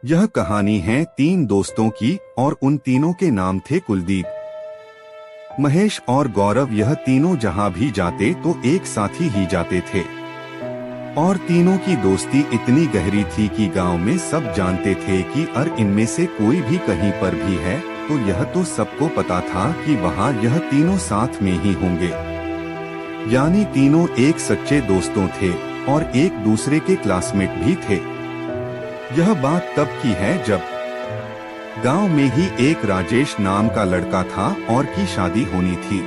यह कहानी है तीन दोस्तों की और उन तीनों के नाम थे कुलदीप, महेश और गौरव। यह तीनों जहां भी जाते तो एक साथ ही जाते थे और तीनों की दोस्ती इतनी गहरी थी कि गांव में सब जानते थे कि इनमें से कोई भी कहीं पर भी है तो यह तो सबको पता था कि वहां यह तीनों साथ में ही होंगे। यानी तीनों एक सच्चे दोस्तों थे और एक दूसरे के क्लासमेट भी थे। यह बात तब की है जब गांव में ही एक राजेश नाम का लड़का था और की शादी होनी थी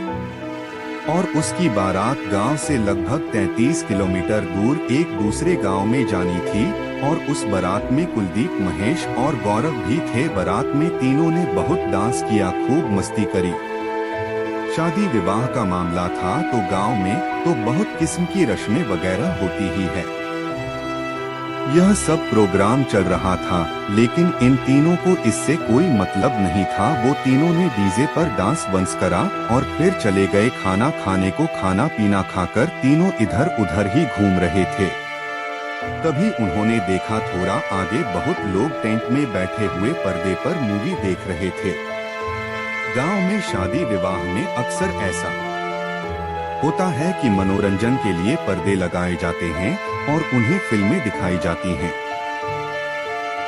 और उसकी बारात गांव से लगभग 33 किलोमीटर दूर एक दूसरे गांव में जानी थी और उस बारात में कुलदीप, महेश और गौरव भी थे। बारात में तीनों ने बहुत डांस किया, खूब मस्ती करी। शादी विवाह का मामला था तो गांव में तो बहुत किस्म की रस्में वगैरह होती ही है। यह सब प्रोग्राम चल रहा था लेकिन इन तीनों को इससे कोई मतलब नहीं था। वो तीनों ने डीजे पर डांस बंस करा और फिर चले गए खाना खाने को। खाना पीना खाकर तीनों इधर उधर ही घूम रहे थे। तभी उन्होंने देखा थोड़ा आगे बहुत लोग टेंट में बैठे हुए पर्दे पर मूवी देख रहे थे। गांव में शादी विवाह में अक्सर ऐसा होता है कि मनोरंजन के लिए पर्दे लगाए जाते हैं और उन्हें फिल्में दिखाई जाती हैं।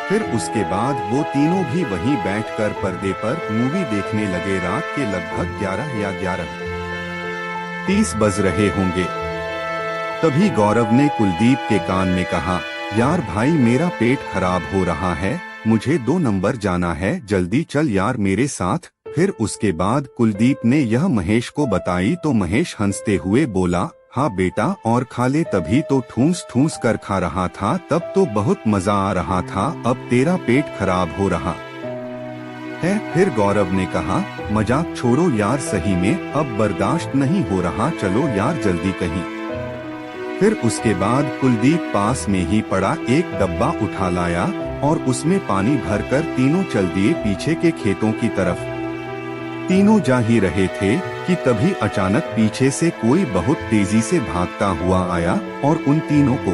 फिर उसके बाद वो तीनों भी वहीं बैठकर पर्दे पर मूवी देखने लगे। रात के लगभग 11 या 11:30 बज रहे होंगे। तभी गौरव ने कुलदीप के कान में कहा, यार भाई मेरा पेट खराब हो रहा है, मुझे 2 नंबर जाना है, जल्दी चल यार मेरे साथ। फिर उसके बाद कुलदीप ने यह महेश को बताई तो महेश हंसते हुए बोला, हाँ बेटा और खा ले। तभी तो ठूस ठूस कर खा रहा था, तब तो बहुत मजा आ रहा था, अब तेरा पेट खराब हो रहा है। फिर गौरव ने कहा, मजाक छोड़ो यार, सही में अब बर्दाश्त नहीं हो रहा, चलो यार जल्दी कहीं। फिर उसके बाद कुलदीप पास में ही पड़ा एक डब्बा उठा लाया और उसमें पानी भरकर तीनों चल दिए पीछे के खेतों की तरफ। तीनों जा ही रहे थे कि तभी अचानक पीछे से कोई बहुत तेजी से भागता हुआ आया और उन तीनों को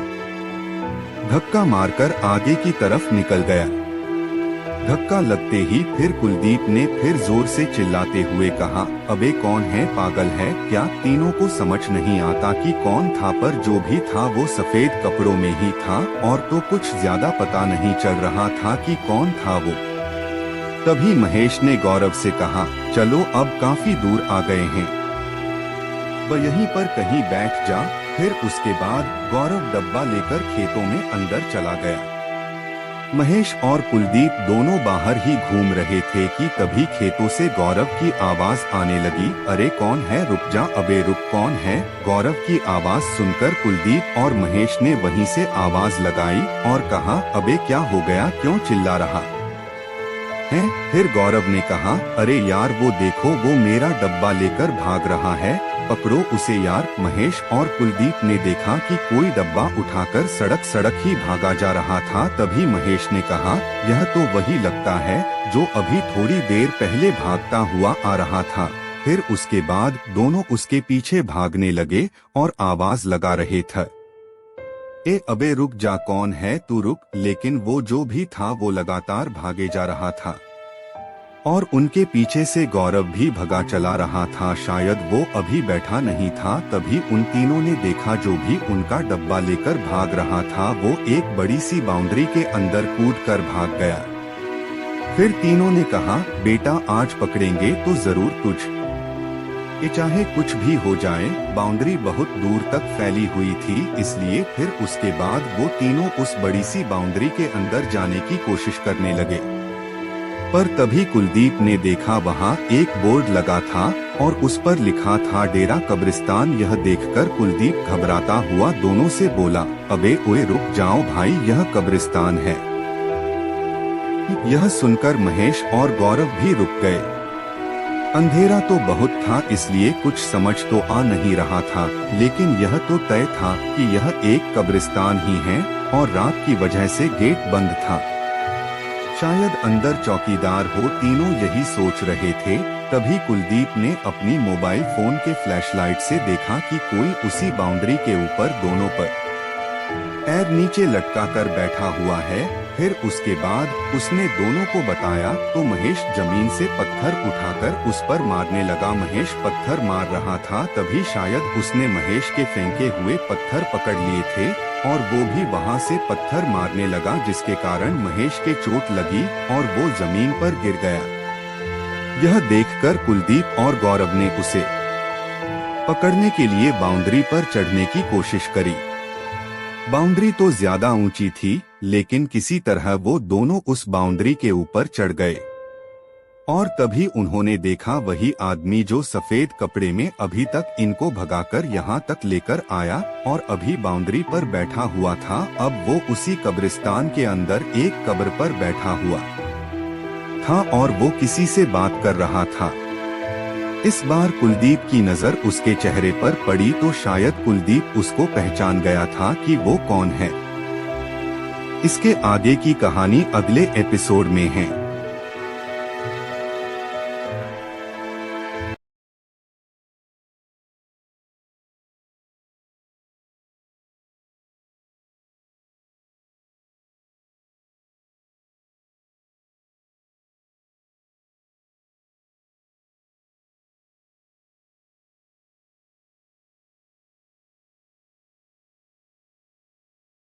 धक्का मारकर आगे की तरफ निकल गया। धक्का लगते ही फिर कुलदीप ने फिर जोर से चिल्लाते हुए कहा, अबे कौन है, पागल है क्या? तीनों को समझ नहीं आता कि कौन था, पर जो भी था वो सफेद कपड़ों में ही था और तो कुछ ज्यादा पता नहीं चल रहा था कि कौन था वो। तभी महेश ने गौरव से कहा, चलो अब काफी दूर आ गए हैं, वह यहीं पर कहीं बैठ जा। फिर उसके बाद गौरव डब्बा लेकर खेतों में अंदर चला गया। महेश और कुलदीप दोनों बाहर ही घूम रहे थे कि तभी खेतों से गौरव की आवाज आने लगी, अरे कौन है, रुक जा, अबे रुक, कौन है? गौरव की आवाज सुनकर कुलदीप और महेश ने वहीं से आवाज लगाई और कहा, अबे क्या हो गया, क्यों चिल्ला रहा है? फिर गौरव ने कहा, अरे यार वो देखो, वो मेरा डब्बा लेकर भाग रहा है, पकड़ो उसे यार। महेश और कुलदीप ने देखा कि कोई डब्बा उठाकर सड़क ही भागा जा रहा था। तभी महेश ने कहा, यह तो वही लगता है जो अभी थोड़ी देर पहले भागता हुआ आ रहा था। फिर उसके बाद दोनों उसके पीछे भागने लगे और आवाज लगा रहे थे, ए अबे रुक जा, कौन है तू, रुक। लेकिन वो जो भी था वो लगातार भागे जा रहा था और उनके पीछे से गौरव भी भगा चला रहा था, शायद वो अभी बैठा नहीं था। तभी उन तीनों ने देखा जो भी उनका डब्बा लेकर भाग रहा था वो एक बड़ी सी बाउंड्री के अंदर कूदकर भाग गया। फिर तीनों ने कहा, बेटा आज पकड़ेंगे तो जरूर तुझ, चाहे कुछ भी हो जाए। बाउंड्री बहुत दूर तक फैली हुई थी, इसलिए फिर उसके बाद वो तीनों उस बड़ी सी बाउंड्री के अंदर जाने की कोशिश करने लगे। पर तभी कुलदीप ने देखा वहाँ एक बोर्ड लगा था और उस पर लिखा था डेरा कब्रिस्तान। यह देखकर कुलदीप घबराता हुआ दोनों से बोला, अबे ओए रुक जाओ भाई, यह कब्रिस्तान है। यह सुनकर महेश और गौरव भी रुक गए। अंधेरा तो बहुत था इसलिए कुछ समझ तो आ नहीं रहा था, लेकिन यह तो तय था कि यह एक कब्रिस्तान ही है और रात की वजह से गेट बंद था। शायद अंदर चौकीदार हो, तीनों यही सोच रहे थे। तभी कुलदीप ने अपनी मोबाइल फोन के फ्लैशलाइट से देखा कि कोई उसी बाउंड्री के ऊपर दोनों पर पैर नीचे लटका कर बैठा हुआ है। फिर उसके बाद उसने दोनों को बताया तो महेश जमीन से पत्थर उठाकर उस पर मारने लगा। महेश पत्थर मार रहा था, तभी शायद उसने महेश के फेंके हुए पत्थर पकड़ लिए थे और वो भी वहां से पत्थर मारने लगा, जिसके कारण महेश के चोट लगी और वो जमीन पर गिर गया। यह देखकर कुलदीप और गौरव ने उसे पकड़ने के लिए बाउंड्री पर चढ़ने की कोशिश करी। बाउंड्री तो ज्यादा ऊंची थी, लेकिन किसी तरह वो दोनों उस बाउंड्री के ऊपर चढ़ गए और तभी उन्होंने देखा वही आदमी जो सफेद कपड़े में अभी तक इनको भगाकर यहाँ तक लेकर आया और अभी बाउंड्री पर बैठा हुआ था। अब वो उसी कब्रिस्तान के अंदर एक कब्र पर बैठा हुआ था और वो किसी से बात कर रहा था। इस बार कुलदीप की नजर उसके चेहरे पर पड़ी तो शायद कुलदीप उसको पहचान गया था कि वो कौन है। इसके आगे की कहानी अगले एपिसोड में है।